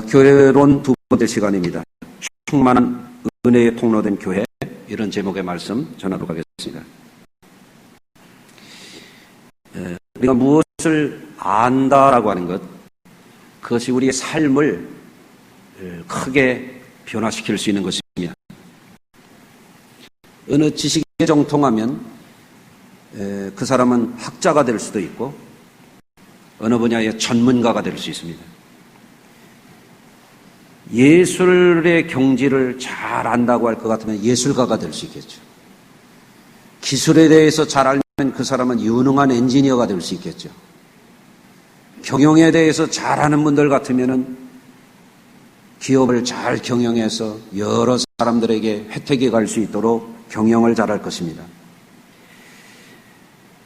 교회론 두 번째 시간입니다. 충만한 은혜에 통로된 교회, 이런 제목의 말씀 전하도록 하겠습니다. 우리가 무엇을 안다라고 하는 것, 그것이 우리의 삶을 크게 변화시킬 수 있는 것입니다. 어느 지식에 정통하면 그 사람은 학자가 될 수도 있고 어느 분야의 전문가가 될 수 있습니다. 예술의 경지를 잘 안다고 할 것 같으면 예술가가 될 수 있겠죠. 기술에 대해서 잘 알면 그 사람은 유능한 엔지니어가 될 수 있겠죠. 경영에 대해서 잘 아는 분들 같으면은 기업을 잘 경영해서 여러 사람들에게 혜택이 갈 수 있도록 경영을 잘할 것입니다.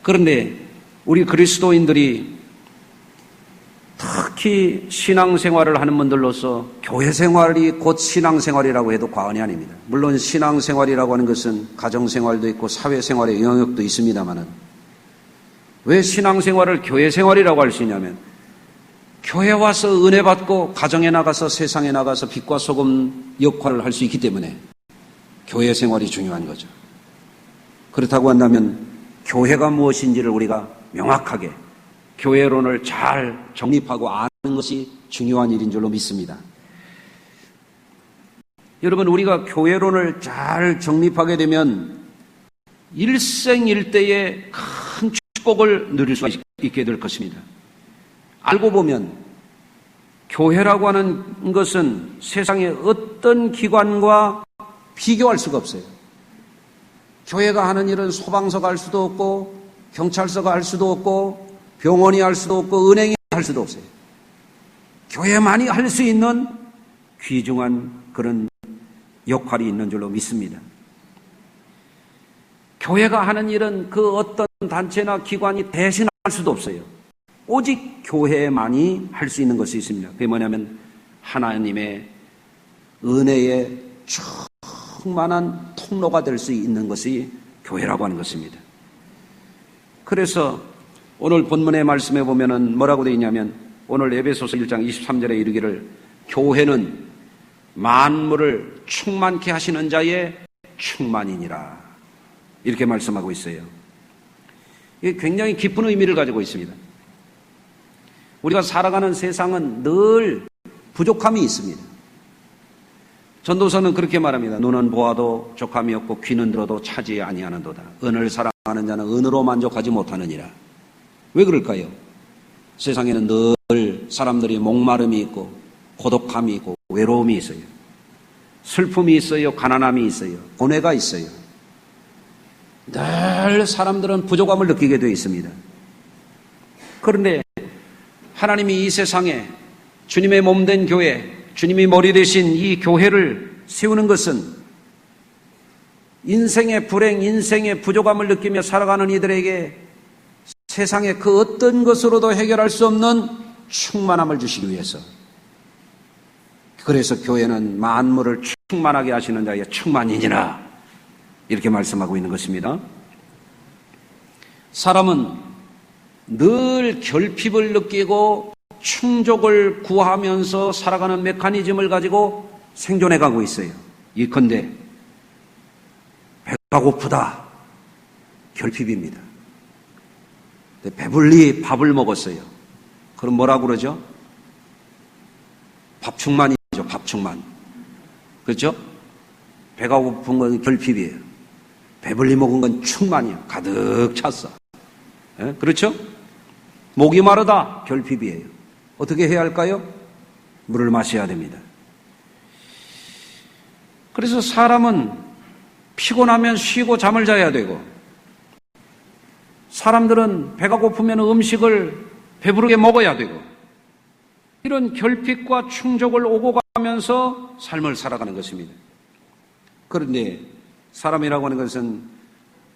그런데 우리 그리스도인들이 특히 신앙생활을 하는 분들로서 교회 생활이 곧 신앙생활이라고 해도 과언이 아닙니다. 물론 신앙생활이라고 하는 것은 가정생활도 있고 사회생활의 영역도 있습니다만은 왜 신앙생활을 교회생활이라고 할 수 있냐면 교회 와서 은혜 받고 가정에 나가서 세상에 나가서 빛과 소금 역할을 할 수 있기 때문에 교회 생활이 중요한 거죠. 그렇다고 한다면 교회가 무엇인지를 우리가 명확하게 교회론을 잘 정립하고 아는 것이 중요한 일인 줄로 믿습니다. 여러분, 우리가 교회론을 잘 정립하게 되면 일생일대의 큰 축복을 누릴 수 있게 될 것입니다. 알고 보면 교회라고 하는 것은 세상의 어떤 기관과 비교할 수가 없어요. 교회가 하는 일은 소방서가 할 수도 없고 경찰서가 할 수도 없고 병원이 할 수도 없고 은행이 할 수도 없어요. 교회만이 할 수 있는 귀중한 그런 역할이 있는 줄로 믿습니다. 교회가 하는 일은 그 어떤 단체나 기관이 대신할 수도 없어요. 오직 교회만이 할 수 있는 것이 있습니다. 그게 뭐냐면 하나님의 은혜의 충만한 통로가 될 수 있는 것이 교회라고 하는 것입니다. 그래서 오늘 본문의 말씀에 보면은 뭐라고 되어 있냐면 오늘 에베소서 1장 23절에 이르기를 교회는 만물을 충만케 하시는 자의 충만이니라, 이렇게 말씀하고 있어요. 이게 굉장히 깊은 의미를 가지고 있습니다. 우리가 살아가는 세상은 늘 부족함이 있습니다. 전도서는 그렇게 말합니다. 눈은 보아도 족함이 없고 귀는 들어도 차지 아니하는도다. 은을 사랑하는 자는 은으로 만족하지 못하느니라. 왜 그럴까요? 세상에는 늘 사람들이 목마름이 있고 고독함이 있고 외로움이 있어요. 슬픔이 있어요. 가난함이 있어요. 고뇌가 있어요. 늘 사람들은 부족함을 느끼게 되어 있습니다. 그런데 하나님이 이 세상에 주님의 몸된 교회, 주님이 머리 되신 이 교회를 세우는 것은 인생의 불행, 인생의 부족함을 느끼며 살아가는 이들에게 세상의 그 어떤 것으로도 해결할 수 없는 충만함을 주시기 위해서, 그래서 교회는 만물을 충만하게 하시는 자의 충만이니라, 이렇게 말씀하고 있는 것입니다. 사람은 늘 결핍을 느끼고 충족을 구하면서 살아가는 메커니즘을 가지고 생존해 가고 있어요. 예컨대 배가 고프다, 결핍입니다. 배불리 밥을 먹었어요. 그럼 뭐라고 그러죠? 밥충만이죠. 밥충만. 그렇죠? 배가 고픈 건 결핍이에요. 배불리 먹은 건 충만이에요. 가득 찼어. 예? 그렇죠? 목이 마르다, 결핍이에요. 어떻게 해야 할까요? 물을 마셔야 됩니다. 그래서 사람은 피곤하면 쉬고 잠을 자야 되고, 사람들은 배가 고프면 음식을 배부르게 먹어야 되고, 이런 결핍과 충족을 오고 가면서 삶을 살아가는 것입니다. 그런데 사람이라고 하는 것은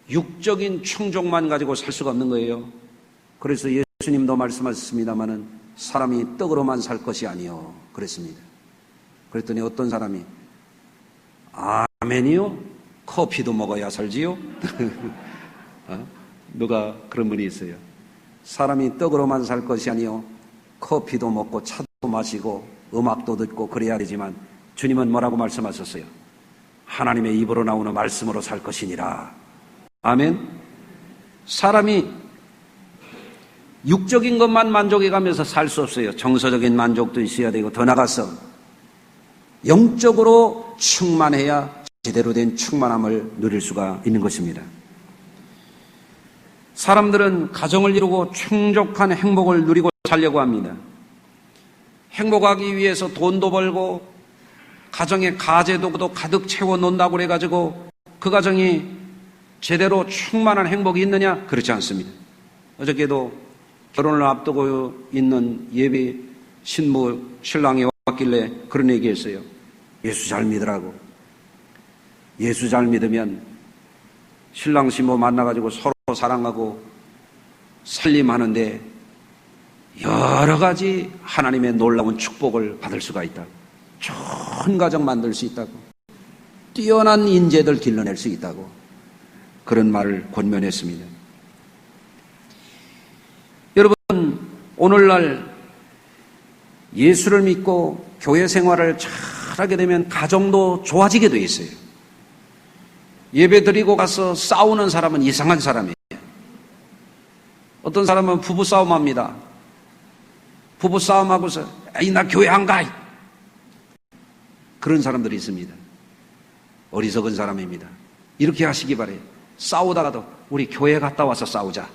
육적인 충족만 가지고 살 수가 없는 거예요. 그래서 예수님도 말씀하셨습니다마는 사람이 떡으로만 살 것이 아니요 그랬습니다. 그랬더니 어떤 사람이 아멘이요? 커피도 먹어야 살지요? 누가 그런 분이 있어요. 사람이 떡으로만 살 것이 아니요 커피도 먹고 차도 마시고 음악도 듣고 그래야 되지만 주님은 뭐라고 말씀하셨어요? 하나님의 입으로 나오는 말씀으로 살 것이니라. 아멘. 사람이 육적인 것만 만족해가면서 살 수 없어요. 정서적인 만족도 있어야 되고 더 나가서 영적으로 충만해야 제대로 된 충만함을 누릴 수가 있는 것입니다. 사람들은 가정을 이루고 충족한 행복을 누리고 살려고 합니다. 행복하기 위해서 돈도 벌고 가정에 가재도도 가득 채워 놓는다고 해가지고 그 가정이 제대로 충만한 행복이 있느냐? 그렇지 않습니다. 어저께도 결혼을 앞두고 있는 예비 신부 신랑이 왔길래 그런 얘기했어요. 예수 잘 믿으라고. 예수 잘 믿으면 신랑 신부 만나가지고 서로 사랑하고 살림하는데 여러 가지 하나님의 놀라운 축복을 받을 수가 있다고. 좋은 가정 만들 수 있다고. 뛰어난 인재들 길러낼 수 있다고. 그런 말을 권면했습니다. 여러분, 오늘날 예수를 믿고 교회 생활을 잘하게 되면 가정도 좋아지게 돼 있어요. 예배 드리고 가서 싸우는 사람은 이상한 사람이에요. 어떤 사람은 부부싸움합니다. 부부싸움하고서 에이 나 교회 안 가. 그런 사람들이 있습니다. 어리석은 사람입니다. 이렇게 하시기 바래요. 싸우다가도 우리 교회 갔다 와서 싸우자.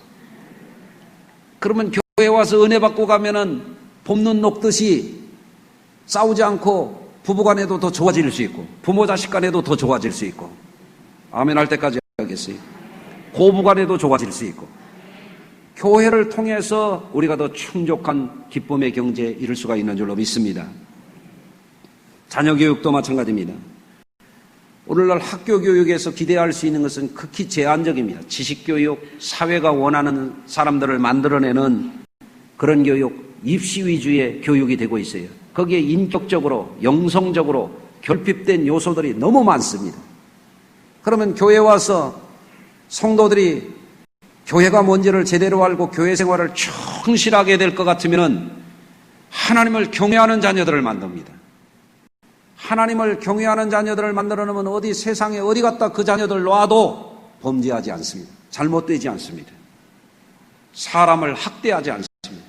그러면 교회 와서 은혜 받고 가면은 봄눈 녹듯이 싸우지 않고 부부간에도 더 좋아질 수 있고 부모 자식 간에도 더 좋아질 수 있고 아멘 할 때까지 하겠어요. 고부간에도 좋아질 수 있고 교회를 통해서 우리가 더 충족한 기쁨의 경제에 이룰 수가 있는 줄로 믿습니다. 자녀 교육도 마찬가지입니다. 오늘날 학교 교육에서 기대할 수 있는 것은 극히 제한적입니다. 지식 교육, 사회가 원하는 사람들을 만들어내는 그런 교육, 입시 위주의 교육이 되고 있어요. 거기에 인격적으로, 영성적으로 결핍된 요소들이 너무 많습니다. 그러면 교회 와서 성도들이 교회가 뭔지를 제대로 알고 교회 생활을 충실하게 될 것 같으면 하나님을 경외하는 자녀들을 만듭니다. 하나님을 경외하는 자녀들을 만들어 놓으면 어디 세상에 어디 갔다 그 자녀들 놔도 범죄하지 않습니다. 잘못되지 않습니다. 사람을 학대하지 않습니다.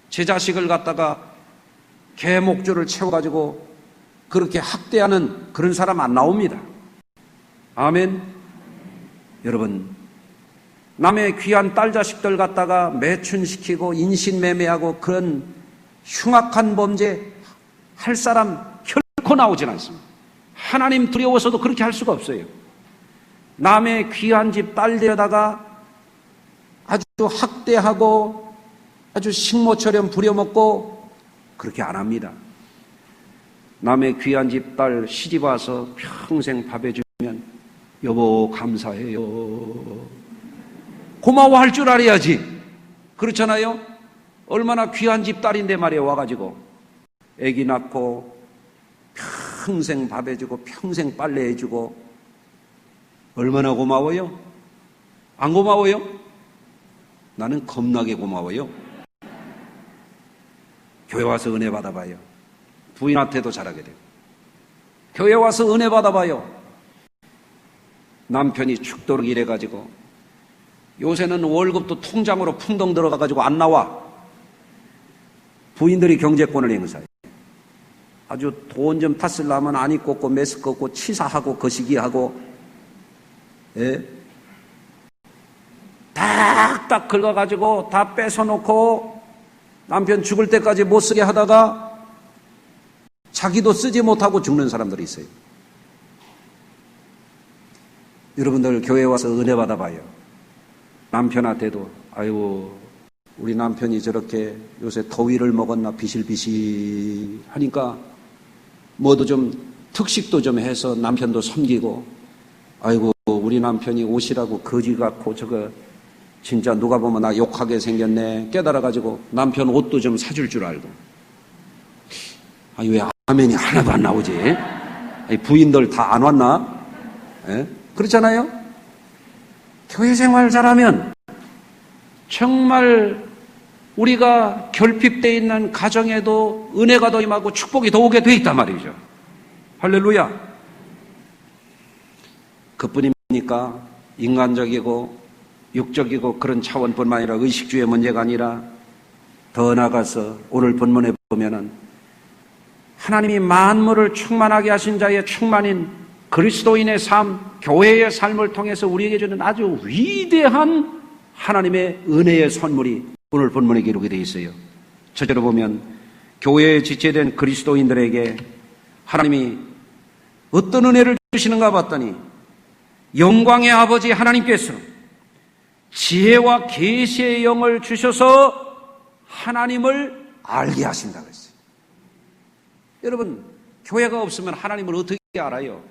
제 자식을 갖다가 개 목줄을 채워가지고 그렇게 학대하는 그런 사람 안 나옵니다. 아멘. 여러분, 남의 귀한 딸 자식들 갖다가 매춘시키고 인신매매하고 그런 흉악한 범죄 할 사람 결코 나오진 않습니다. 하나님 두려워서도 그렇게 할 수가 없어요. 남의 귀한 집 딸 데려다가 아주 학대하고 아주 식모처럼 부려먹고 그렇게 안 합니다. 남의 귀한 집 딸 시집 와서 평생 밥 해주면 여보 감사해요. 고마워할 줄 알아야지. 그렇잖아요? 얼마나 귀한 집 딸인데 말이에요. 와가지고 애기 낳고 평생 밥 해주고 평생 빨래 해주고 얼마나 고마워요? 안 고마워요? 나는 겁나게 고마워요. 교회 와서 은혜 받아봐요. 부인한테도 잘하게 돼요. 교회 와서 은혜 받아봐요. 남편이 죽도록 일해가지고 요새는 월급도 통장으로 풍덩 들어가가지고 안 나와. 부인들이 경제권을 행사해요. 아주 돈 좀 탔으려면 안 입고 없고 매스크 없고 치사하고 거시기하고 예? 딱딱 긁어가지고 다 뺏어놓고 남편 죽을 때까지 못 쓰게 하다가 자기도 쓰지 못하고 죽는 사람들이 있어요. 여러분들 교회 와서 은혜 받아봐요. 남편한테도 아이고 우리 남편이 저렇게 요새 더위를 먹었나 비실비실 하니까 뭐도 좀 특식도 좀 해서 남편도 섬기고 아이고 우리 남편이 옷이라고 거지 같고 저거 진짜 누가 보면 나 욕하게 생겼네 깨달아가지고 남편 옷도 좀 사줄 줄 알고 왜 아멘이 하나도 안 나오지? 부인들 다 안 왔나? 예? 그렇잖아요? 교회 생활 잘하면 정말 우리가 결핍되어 있는 가정에도 은혜가 더 임하고 축복이 더 오게 돼 있단 말이죠. 할렐루야. 그뿐입니까? 인간적이고 육적이고 그런 차원뿐만 아니라 의식주의 문제가 아니라 더 나아가서 오늘 본문에 보면은 하나님이 만물을 충만하게 하신 자의 충만인 그리스도인의 삶, 교회의 삶을 통해서 우리에게 주는 아주 위대한 하나님의 은혜의 선물이 오늘 본문에 기록이 되어 있어요. 저절로 보면 교회에 지체된 그리스도인들에게 하나님이 어떤 은혜를 주시는가 봤더니 영광의 아버지 하나님께서 지혜와 계시의 영을 주셔서 하나님을 알게 하신다고 했어요. 여러분, 교회가 없으면 하나님을 어떻게 알아요?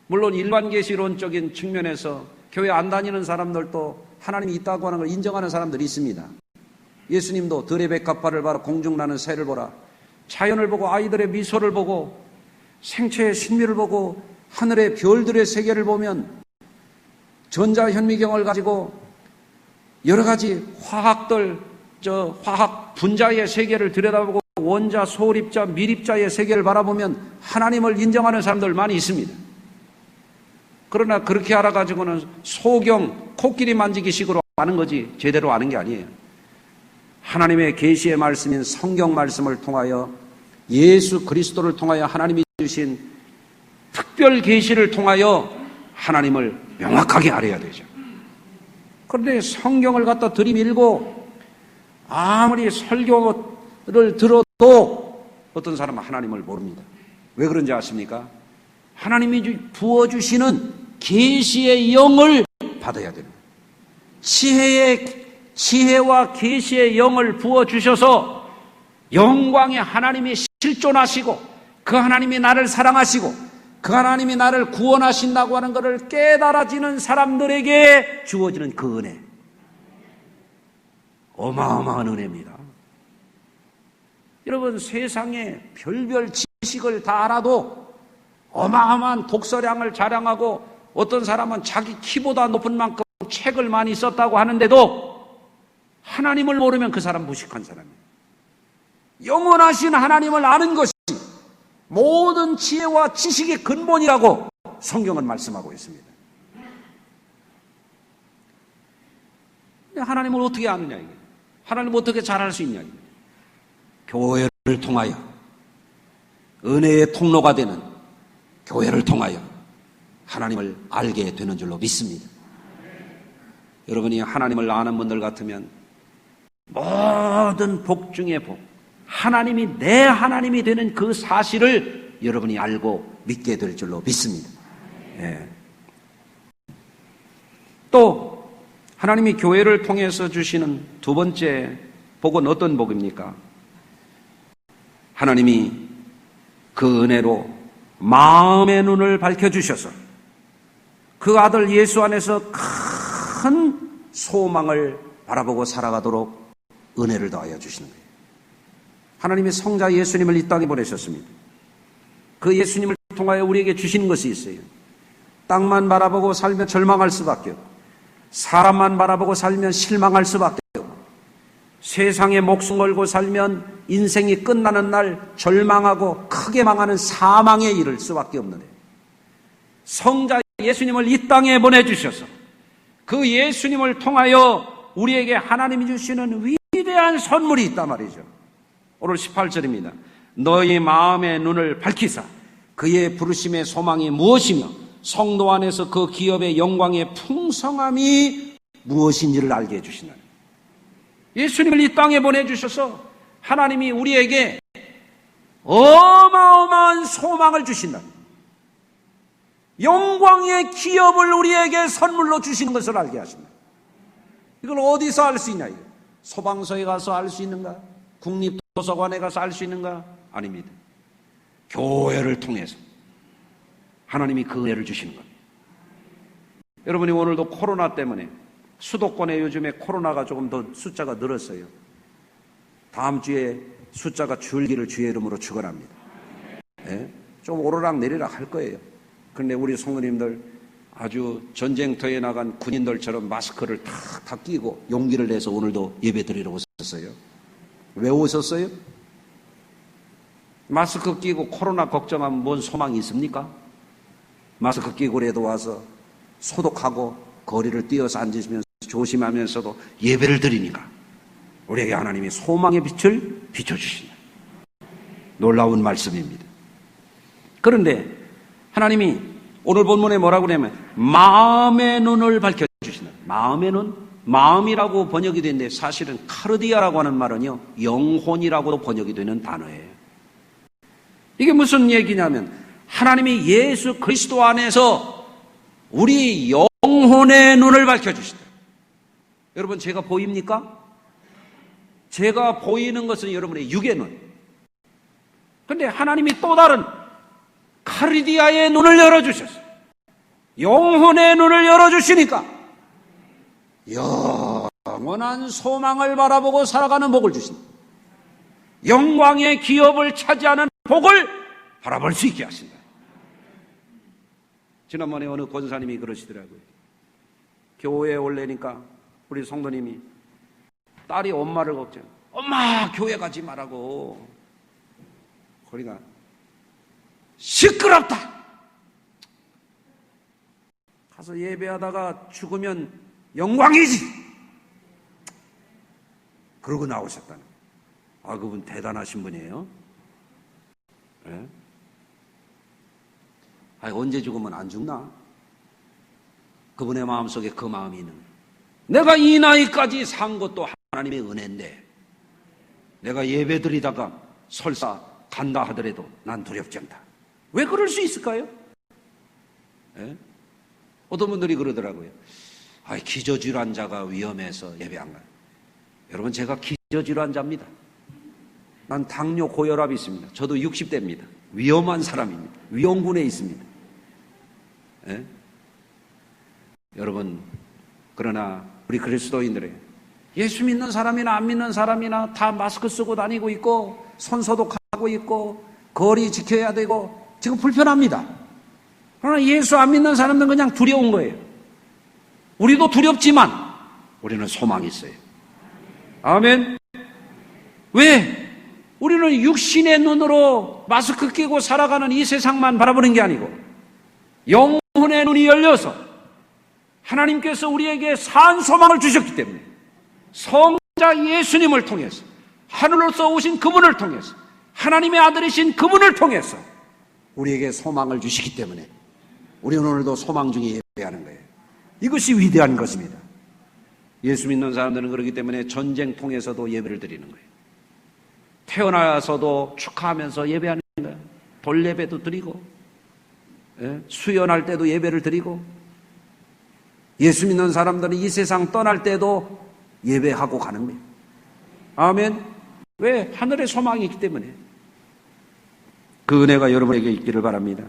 물론 일반 계시론적인 측면에서 교회 안 다니는 사람들도 하나님이 있다고 하는 걸 인정하는 사람들이 있습니다. 예수님도 들의 백합화를 봐라, 공중 나는 새를 보라, 자연을 보고 아이들의 미소를 보고 생체의 신비를 보고 하늘의 별들의 세계를 보면 전자현미경을 가지고 여러 가지 화학들, 화학 분자의 세계를 들여다보고 원자, 소립자, 미립자의 세계를 바라보면 하나님을 인정하는 사람들 많이 있습니다. 그러나 그렇게 알아가지고는 소경, 코끼리 만지기식으로 아는 거지 제대로 아는 게 아니에요. 하나님의 계시의 말씀인 성경 말씀을 통하여 예수 그리스도를 통하여 하나님이 주신 특별 계시를 통하여 하나님을 명확하게 알아야 되죠. 그런데 성경을 갖다 들이밀고 아무리 설교를 들어도 어떤 사람은 하나님을 모릅니다. 왜 그런지 아십니까? 하나님이 부어주시는 계시의 영을 받아야 됩니다. 지혜와 계시의 영을 부어주셔서 영광의 하나님이 실존하시고 그 하나님이 나를 사랑하시고 그 하나님이 나를 구원하신다고 하는 것을 깨달아지는 사람들에게 주어지는 그 은혜, 어마어마한 은혜입니다. 여러분, 세상에 별별 지식을 다 알아도 어마어마한 독서량을 자랑하고 어떤 사람은 자기 키보다 높은 만큼 책을 많이 썼다고 하는데도 하나님을 모르면 그 사람 무식한 사람이에요. 영원하신 하나님을 아는 것이 모든 지혜와 지식의 근본이라고 성경은 말씀하고 있습니다. 하나님을 어떻게 아느냐 이게. 하나님을 어떻게 잘 알 수 있냐 이게. 교회를 통하여, 은혜의 통로가 되는 교회를 통하여 하나님을 알게 되는 줄로 믿습니다. 여러분이 하나님을 아는 분들 같으면 모든 복 중에 복, 하나님이 내 하나님이 되는 그 사실을 여러분이 알고 믿게 될 줄로 믿습니다. 예. 또 하나님이 교회를 통해서 주시는 두 번째 복은 어떤 복입니까? 하나님이 그 은혜로 마음의 눈을 밝혀주셔서 그 아들 예수 안에서 큰 소망을 바라보고 살아가도록 은혜를 더하여 주시는 거예요. 하나님이 성자 예수님을 이 땅에 보내셨습니다. 그 예수님을 통하여 우리에게 주시는 것이 있어요. 땅만 바라보고 살면 절망할 수밖에 없고, 사람만 바라보고 살면 실망할 수밖에 없고, 세상에 목숨 걸고 살면 인생이 끝나는 날 절망하고 크게 망하는 사망에 이를 수밖에 없는데, 성자 예수님을 이 땅에 보내주셔서 그 예수님을 통하여 우리에게 하나님이 주시는 위대한 선물이 있단 말이죠. 오늘 18절입니다. 너희 마음의 눈을 밝히사 그의 부르심의 소망이 무엇이며 성도 안에서 그 기업의 영광의 풍성함이 무엇인지를 알게 해주시나니. 예수님을 이 땅에 보내주셔서 하나님이 우리에게 어마어마한 소망을 주신다. 영광의 기업을 우리에게 선물로 주시는 것을 알게 하십니다. 이걸 어디서 알 수 있냐? 소방서에 가서 알 수 있는가? 국립도서관에 가서 알 수 있는가? 아닙니다. 교회를 통해서 하나님이 그 은혜를 주시는 겁니다. 여러분이 오늘도 코로나 때문에 수도권에 요즘에 코로나가 조금 더 숫자가 늘었어요. 다음 주에 숫자가 줄기를 주의 이름으로 축원합니다. 네? 좀 오르락 내리락 할 거예요. 그런데 우리 성도님들 아주 전쟁터에 나간 군인들처럼 마스크를 다 끼고 용기를 내서 오늘도 예배 드리러 오셨습니다. 오셨어요. 왜 오셨어요? 마스크 끼고 코로나 걱정하면 뭔 소망이 있습니까? 마스크 끼고라도 와서 소독하고 거리를 띄어서 앉으시면서 조심하면서도 예배를 드리니까 우리에게 하나님이 소망의 빛을 비춰주신다. 놀라운 말씀입니다. 그런데 하나님이 오늘 본문에 뭐라고 그러냐면 마음의 눈을 밝혀주신다. 마음의 눈? 마음이라고 번역이 되는데 사실은 카르디아라고 하는 말은요, 영혼이라고도 번역이 되는 단어예요. 이게 무슨 얘기냐면 하나님이 예수 그리스도 안에서 우리 영혼의 눈을 밝혀주신다. 여러분, 제가 보입니까? 제가 보이는 것은 여러분의 육의 눈. 그런데 하나님이 또 다른 카르디아의 눈을 열어주셨어요. 영혼의 눈을 열어주시니까 영원한 소망을 바라보고 살아가는 복을 주신다. 영광의 기업을 차지하는 복을 바라볼 수 있게 하신다. 지난번에 어느 권사님이 그러시더라고요. 교회에 올래니까 우리 성도님이 딸이 엄마를 걱정. 엄마, 교회 가지 말라고. 그러니까 시끄럽다. 가서 예배하다가 죽으면 영광이지. 그러고 나오셨다는 거예요. 아, 그분 대단하신 분이에요. 네? 아, 언제 죽으면 안 죽나? 그분의 마음속에 그 마음이 있는 거예요. 내가 이 나이까지 산 것도 하나님의 은혜인데 내가 예배 드리다가 설사 간다 하더라도 난 두렵지 않다. 왜 그럴 수 있을까요? 네? 어떤 분들이 그러더라고요. 아, 기저질환자가 위험해서 예배 안 가요. 여러분, 제가 기저질환자입니다. 난 당뇨, 고혈압이 있습니다. 저도 60대입니다. 위험한 사람입니다. 위험군에 있습니다. 예? 여러분, 그러나 우리 그리스도인들의 예수 믿는 사람이나 안 믿는 사람이나 다 마스크 쓰고 다니고 있고 손 소독하고 있고 거리 지켜야 되고 지금 불편합니다. 그러나 예수 안 믿는 사람들은 그냥 두려운 거예요. 우리도 두렵지만 우리는 소망이 있어요. 아멘. 왜? 우리는 육신의 눈으로 마스크 끼고 살아가는 이 세상만 바라보는 게 아니고 영혼의 눈이 열려서 하나님께서 우리에게 산 소망을 주셨기 때문에 성자 예수님을 통해서 하늘로서 오신 그분을 통해서 하나님의 아들이신 그분을 통해서 우리에게 소망을 주시기 때문에 우리는 오늘도 소망 중에 예배하는 거예요. 이것이 위대한 것입니다. 예수 믿는 사람들은 그렇기 때문에 전쟁통에서도 예배를 드리는 거예요. 태어나서도 축하하면서 예배하는 거예요. 돌예배도 드리고 수연할 때도 예배를 드리고 예수 믿는 사람들은 이 세상 떠날 때도 예배하고 가는 거예요. 아멘. 왜? 하늘의 소망이 있기 때문에. 그 은혜가 여러분에게 있기를 바랍니다.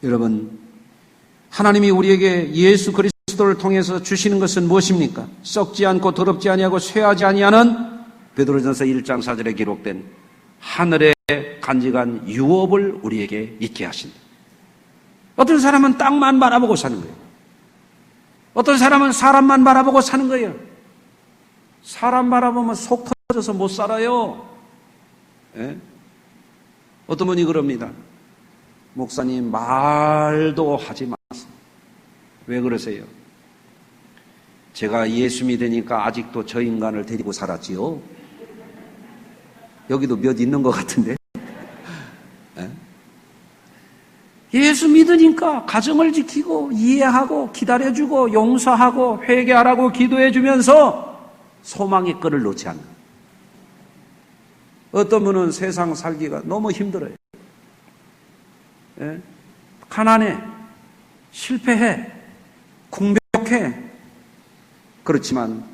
여러분, 하나님이 우리에게 예수 그리스도를 통해서 주시는 것은 무엇입니까? 썩지 않고 더럽지 아니하고 쇠하지 아니하는 베드로전서 1장 4절에 기록된 하늘의 간직한 유업을 우리에게 있게 하신다. 어떤 사람은 땅만 바라보고 사는 거예요. 어떤 사람은 사람만 바라보고 사는 거예요. 사람 바라보면 속 터져서 못 살아요. 예? 어떤 분이 그럽니다. 목사님, 말도 하지 마세요. 왜 그러세요? 제가 예수 믿으니까 아직도 저 인간을 데리고 살았지요. 여기도 몇 있는 것 같은데. 예? 예수 믿으니까 가정을 지키고 이해하고 기다려주고 용서하고 회개하라고 기도해주면서 소망의 끈을 놓지 않는. 어떤 분은 세상 살기가 너무 힘들어요. 예? 가난해, 실패해, 궁벽해. 그렇지만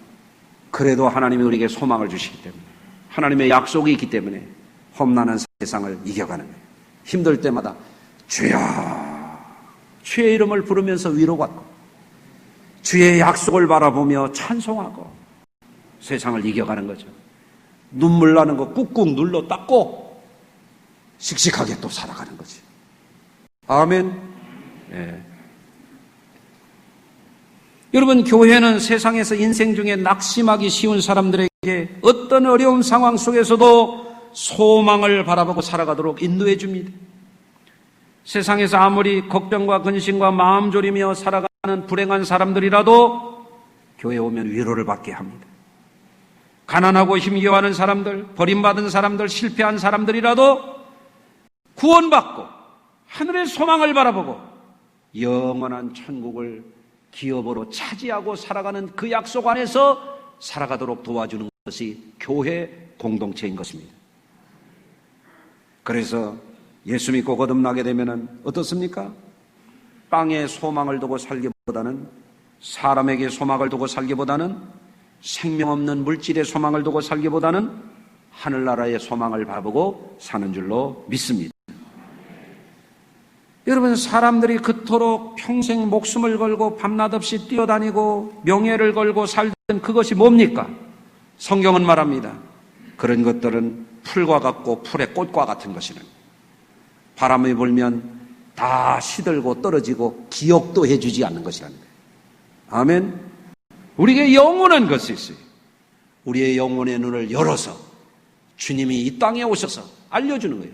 그래도 하나님이 우리에게 소망을 주시기 때문에 하나님의 약속이 있기 때문에 험난한 세상을 이겨가는 거예요. 힘들 때마다 주여, 주의 이름을 부르면서 위로받고 주의 약속을 바라보며 찬송하고 세상을 이겨가는 거죠. 눈물 나는 거 꾹꾹 눌러 닦고 씩씩하게 또 살아가는 거지. 아멘. 예. 여러분, 교회는 세상에서 인생 중에 낙심하기 쉬운 사람들에게 어떤 어려운 상황 속에서도 소망을 바라보고 살아가도록 인도해 줍니다. 세상에서 아무리 걱정과 근심과 마음 졸이며 살아가는 불행한 사람들이라도 교회에 오면 위로를 받게 합니다. 가난하고 힘겨워하는 사람들, 버림받은 사람들, 실패한 사람들이라도 구원받고 하늘의 소망을 바라보고 영원한 천국을 기업으로 차지하고 살아가는 그 약속 안에서 살아가도록 도와주는 것이 교회 공동체인 것입니다. 그래서 예수 믿고 거듭나게 되면 어떻습니까? 땅에 소망을 두고 살기보다는, 사람에게 소망을 두고 살기보다는, 생명 없는 물질의 소망을 두고 살기보다는 하늘나라의 소망을 바라보고 사는 줄로 믿습니다. 여러분, 사람들이 그토록 평생 목숨을 걸고 밤낮 없이 뛰어다니고 명예를 걸고 살던 그것이 뭡니까? 성경은 말합니다. 그런 것들은 풀과 같고 풀의 꽃과 같은 것이는 바람이 불면 다 시들고 떨어지고 기억도 해주지 않는 것이라는 거예요. 아멘. 우리에게 영원한 것이 있어요. 우리의 영혼의 눈을 열어서 주님이 이 땅에 오셔서 알려주는 거예요.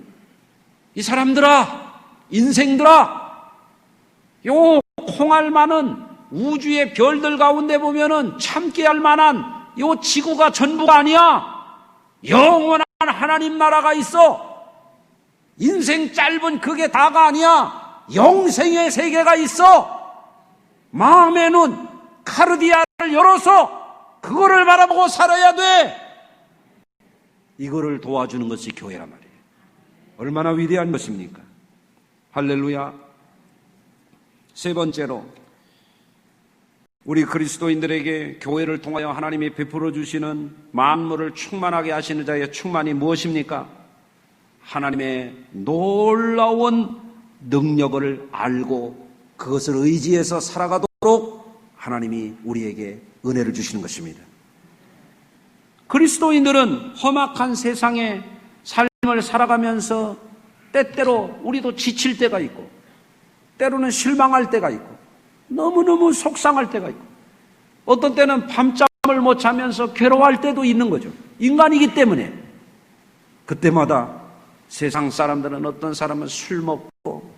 이 사람들아, 인생들아, 요 콩알만은 우주의 별들 가운데 보면은 참게 할 만한 요 지구가 전부가 아니야. 영원한 하나님 나라가 있어. 인생 짧은 그게 다가 아니야. 영생의 세계가 있어. 마음의 눈, 카르디아를 열어서 그거를 바라보고 살아야 돼. 이거를 도와주는 것이 교회란 말이에요. 얼마나 위대한 것입니까? 할렐루야. 세 번째로, 우리 그리스도인들에게 교회를 통하여 하나님이 베풀어 주시는 만물을 충만하게 하시는 자의 충만이 무엇입니까? 하나님의 놀라운 능력을 알고 그것을 의지해서 살아가도록 하나님이 우리에게 은혜를 주시는 것입니다. 그리스도인들은 험악한 세상의 삶을 살아가면서 때때로 우리도 지칠 때가 있고, 때로는 실망할 때가 있고, 너무너무 속상할 때가 있고, 어떤 때는 밤잠을 못 자면서 괴로워할 때도 있는 거죠. 인간이기 때문에. 그때마다 세상 사람들은, 어떤 사람은 술 먹고,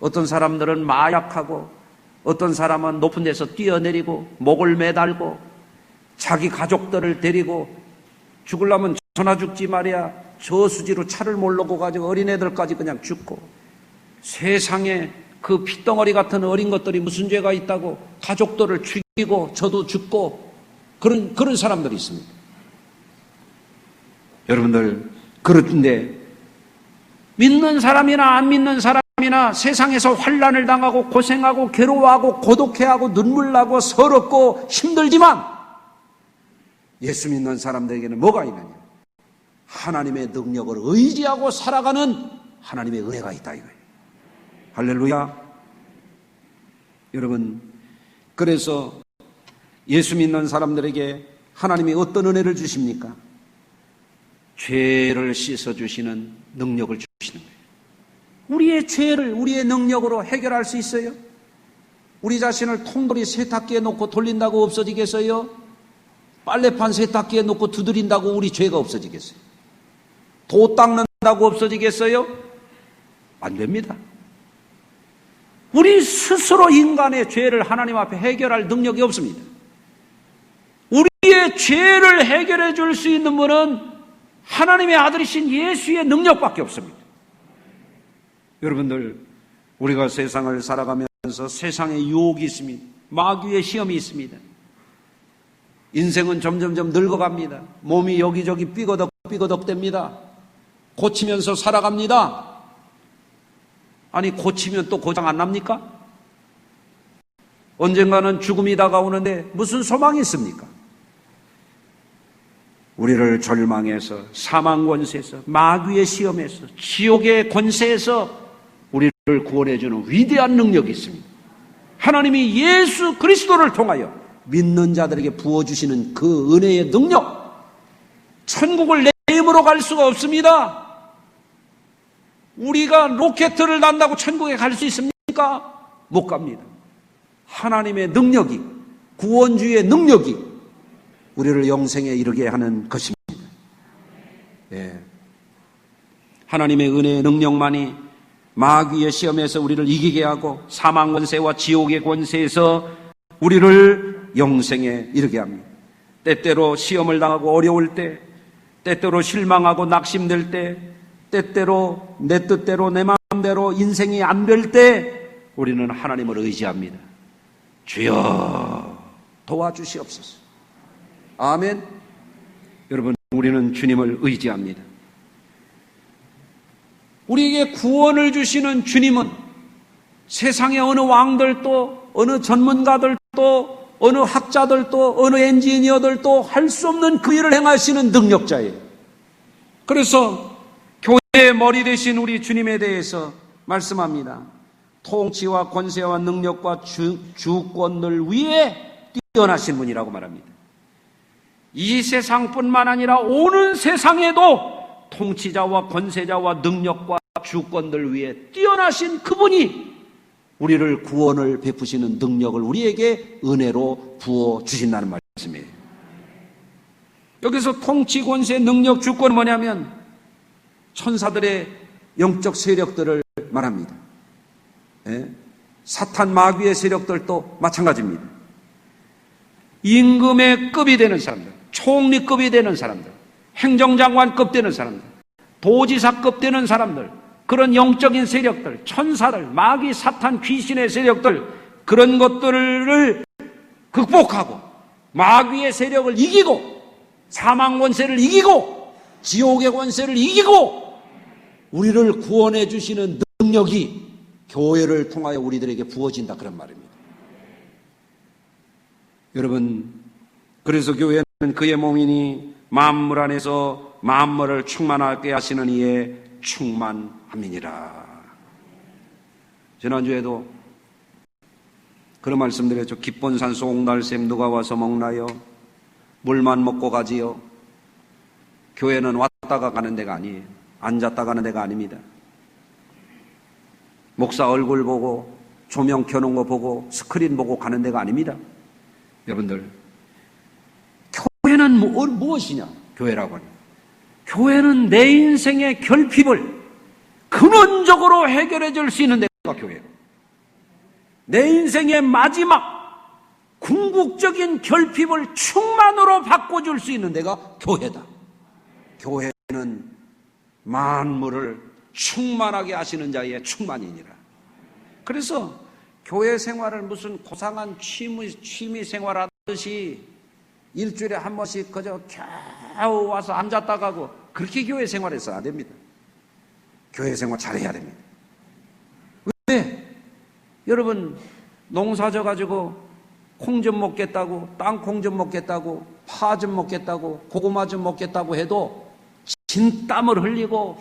어떤 사람들은 마약하고, 어떤 사람은 높은 데서 뛰어내리고 목을 매달고 자기 가족들을 데리고 죽으려면 전화 죽지 말이야. 저수지로 차를 몰고 가지고 어린애들까지 그냥 죽고, 세상에 그 핏덩어리 같은 어린 것들이 무슨 죄가 있다고 가족들을 죽이고 저도 죽고, 그런 사람들이 있습니다. 여러분들, 그런데 믿는 사람이나 안 믿는 사람이나 세상에서 환난을 당하고 고생하고 괴로워하고 고독해하고 눈물 나고 서럽고 힘들지만 예수 믿는 사람들에게는 뭐가 있느냐? 하나님의 능력을 의지하고 살아가는 하나님의 은혜가 있다 이거예요. 할렐루야. 여러분, 그래서 예수 믿는 사람들에게 하나님이 어떤 은혜를 주십니까? 죄를 씻어주시는 능력을 주시는 거예요. 우리의 죄를 우리의 능력으로 해결할 수 있어요? 우리 자신을 통돌이 세탁기에 놓고 돌린다고 없어지겠어요? 빨래판 세탁기에 놓고 두드린다고 우리 죄가 없어지겠어요? 도 닦는다고 없어지겠어요? 안 됩니다. 우리 스스로 인간의 죄를 하나님 앞에 해결할 능력이 없습니다. 우리의 죄를 해결해 줄 수 있는 분은 하나님의 아들이신 예수의 능력밖에 없습니다. 여러분들, 우리가 세상을 살아가면서 세상에 유혹이 있습니다. 마귀의 시험이 있습니다. 인생은 점점점 늙어갑니다. 몸이 여기저기 삐거덕 됩니다. 고치면서 살아갑니다. 아니, 고치면 또 고장 안 납니까? 언젠가는 죽음이 다가오는데 무슨 소망이 있습니까? 우리를 절망해서, 사망 권세에서, 마귀의 시험에서, 지옥의 권세에서 우리를 구원해주는 위대한 능력이 있습니다. 하나님이 예수 그리스도를 통하여 믿는 자들에게 부어주시는 그 은혜의 능력, 천국을 내 힘으로 갈 수가 없습니다. 우리가 로켓을 난다고 천국에 갈 수 있습니까? 못 갑니다. 하나님의 능력이 구원주의 능력이 우리를 영생에 이르게 하는 것입니다. 예. 하나님의 은혜의 능력만이 마귀의 시험에서 우리를 이기게 하고 사망 권세와 지옥의 권세에서 우리를 영생에 이르게 합니다. 때때로 시험을 당하고 어려울 때, 때때로 실망하고 낙심될 때, 때때로 내 뜻대로 내 마음대로 인생이 안 될 때 우리는 하나님을 의지합니다. 주여 도와주시옵소서. 아멘. 여러분, 우리는 주님을 의지합니다. 우리에게 구원을 주시는 주님은 세상의 어느 왕들도, 어느 전문가들도, 어느 학자들도, 어느 엔지니어들도 할 수 없는 그 일을 행하시는 능력자예요. 그래서 교회의 머리 되신 우리 주님에 대해서 말씀합니다. 통치와 권세와 능력과 주권을 위해 뛰어나신 분이라고 말합니다. 이 세상뿐만 아니라 오는 세상에도 통치자와 권세자와 능력과 주권들 위해 뛰어나신 그분이 우리를 구원을 베푸시는 능력을 우리에게 은혜로 부어주신다는 말씀이에요. 여기서 통치, 권세, 능력, 주권은 뭐냐면 천사들의 영적 세력들을 말합니다. 예? 사탄 마귀의 세력들도 마찬가지입니다. 임금의 급이 되는 사람들, 총리급이 되는 사람들, 행정장관급 되는 사람들, 도지사급 되는 사람들, 그런 영적인 세력들, 천사들, 마귀, 사탄, 귀신의 세력들, 그런 것들을 극복하고 마귀의 세력을 이기고 사망 권세를 이기고 지옥의 권세를 이기고 우리를 구원해 주시는 능력이 교회를 통하여 우리들에게 부어진다, 그런 말입니다. 여러분, 그래서 교회는 그의 몸이니 만물 안에서 만물을 충만하게 하시는 이의 충만함이니라. 지난주에도 그런 말씀드렸죠. 기쁜 산소 옥날샘 누가 와서 먹나요? 물만 먹고 가지요. 교회는 왔다가 가는 데가 아니에요. 앉았다 가는 데가 아닙니다. 목사 얼굴 보고 조명 켜놓은 거 보고 스크린 보고 가는 데가 아닙니다. 여러분들, 교회는 무엇이냐? 교회라고 하는, 교회는 내 인생의 결핍을 근원적으로 해결해 줄 수 있는 데가 교회예요. 내 인생의 마지막 궁극적인 결핍을 충만으로 바꿔줄 수 있는 데가 교회다. 교회는 만물을 충만하게 하시는 자의 충만이니라. 그래서 교회 생활을 무슨 고상한 취미 생활하듯이 일주일에 한 번씩 그저 겨우 와서 앉았다 가고 그렇게 교회 생활해서 안 됩니다. 교회 생활 잘해야 됩니다. 왜? 여러분, 농사 져가지고 콩 좀 먹겠다고, 땅콩 좀 먹겠다고, 파 좀 먹겠다고, 고구마 좀 먹겠다고 해도 진땀을 흘리고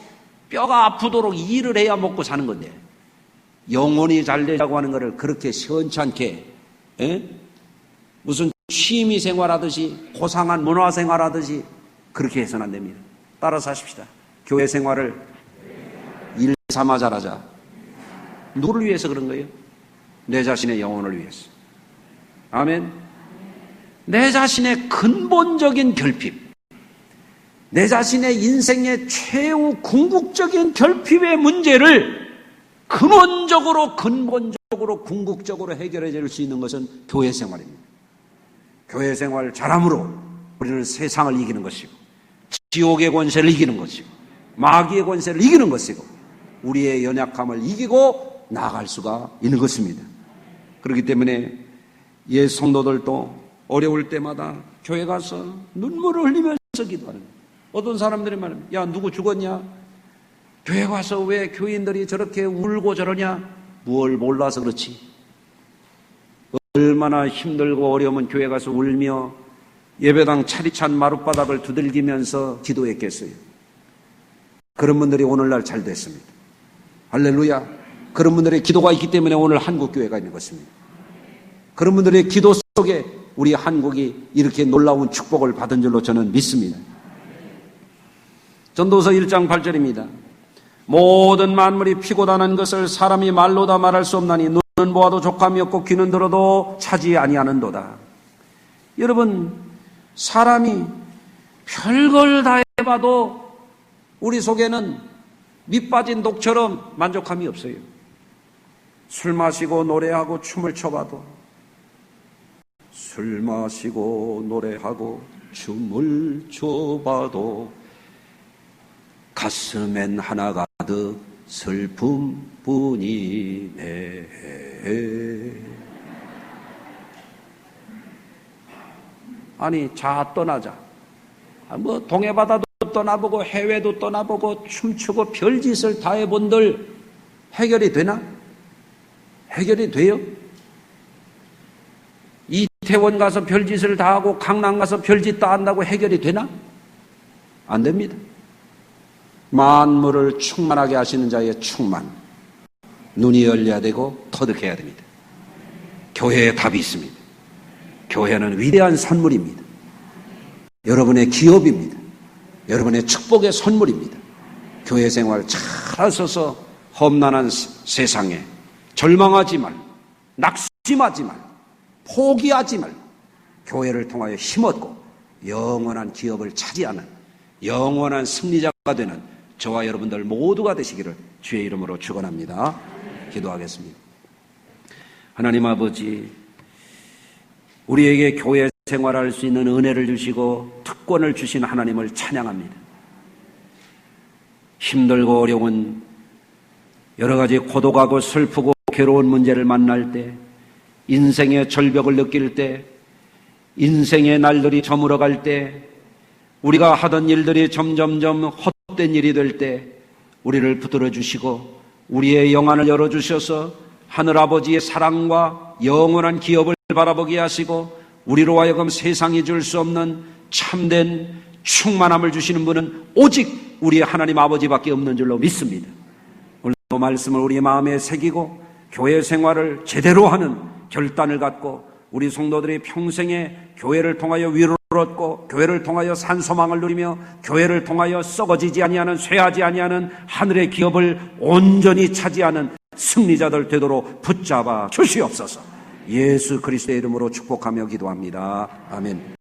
뼈가 아프도록 일을 해야 먹고 사는 건데, 영혼이 잘 되자고 하는 것을 그렇게 시원찮게 무슨 취미 생활하듯이 고상한 문화 생활하듯이 그렇게 해서는 안 됩니다. 따라서 하십시다. 교회 생활을 일 삼아 잘하자. 누구를 위해서 그런 거예요? 내 자신의 영혼을 위해서. 아멘. 내 자신의 근본적인 결핍, 내 자신의 인생의 최후 궁극적인 결핍의 문제를 근원적으로, 근본적으로, 궁극적으로 해결해 줄 수 있는 것은 교회 생활입니다. 교회 생활 잘함으로 우리는 세상을 이기는 것이고, 지옥의 권세를 이기는 것이고, 마귀의 권세를 이기는 것이고, 우리의 연약함을 이기고 나아갈 수가 있는 것입니다. 그렇기 때문에 옛 성도들도 어려울 때마다 교회 가서 눈물을 흘리면서 기도하는 거예요. 어떤 사람들이 말합니다. 야, 누구 죽었냐? 교회 가서 왜 교인들이 저렇게 울고 저러냐? 뭘 몰라서 그렇지. 얼마나 힘들고 어려우면 교회 가서 울며 예배당 차리찬 마룻바닥을 두들기면서 기도했겠어요. 그런 분들이 오늘날 잘 됐습니다. 할렐루야. 그런 분들의 기도가 있기 때문에 오늘 한국교회가 있는 것입니다. 그런 분들의 기도 속에 우리 한국이 이렇게 놀라운 축복을 받은 줄로 저는 믿습니다. 전도서 1장 8절입니다. 모든 만물이 피고 다는 것을 사람이 말로 다 말할 수 없나니 눈은 보아도 족함이 없고 귀는 들어도 차지 아니하는도다. 여러분, 사람이 별걸 다 해봐도 우리 속에는 밑빠진 독처럼 만족함이 없어요. 술 마시고 노래하고 춤을 춰봐도, 술 마시고 노래하고 춤을 춰봐도 가슴엔 하나 가득 슬픔뿐이네. 아니, 자 떠나자. 뭐 동해바다도 떠나보고 해외도 떠나보고 춤추고 별짓을 다 해본들 해결이 되나? 해결이 돼요? 이태원 가서 별짓을 다 하고 강남 가서 별짓 다 한다고 해결이 되나? 안 됩니다. 만물을 충만하게 하시는 자의 충만, 눈이 열려야 되고 터득해야 됩니다. 교회에 답이 있습니다. 교회는 위대한 선물입니다. 여러분의 기업입니다. 여러분의 축복의 선물입니다. 교회 생활 잘 하셔서 험난한 세상에 절망하지 말고, 낙심하지 말고, 포기하지 말고, 교회를 통하여 힘없고 영원한 기업을 차지하는 영원한 승리자가 되는 저와 여러분들 모두가 되시기를 주의 이름으로 축원합니다. 기도하겠습니다. 하나님 아버지, 우리에게 교회 생활할 수 있는 은혜를 주시고 특권을 주신 하나님을 찬양합니다. 힘들고 어려운 여러 가지 고독하고 슬프고 괴로운 문제를 만날 때, 인생의 절벽을 느낄 때, 인생의 날들이 저물어갈 때, 우리가 하던 일들이 점점점 헛된 일이 될 때 우리를 붙들어 주시고 우리의 영안을 열어주셔서 하늘아버지의 사랑과 영원한 기업을 바라보게 하시고 우리로 하여금 세상이 줄 수 없는 참된 충만함을 주시는 분은 오직 우리 하나님 아버지밖에 없는 줄로 믿습니다. 오늘도 말씀을 우리의 마음에 새기고 교회 생활을 제대로 하는 결단을 갖고 우리 성도들이 평생에 교회를 통하여 위로를 얻고 교회를 통하여 산소망을 누리며 교회를 통하여 썩어지지 아니하는, 쇠하지 아니하는 하늘의 기업을 온전히 차지하는 승리자들 되도록 붙잡아 주시옵소서. 예수 그리스도의 이름으로 축복하며 기도합니다. 아멘.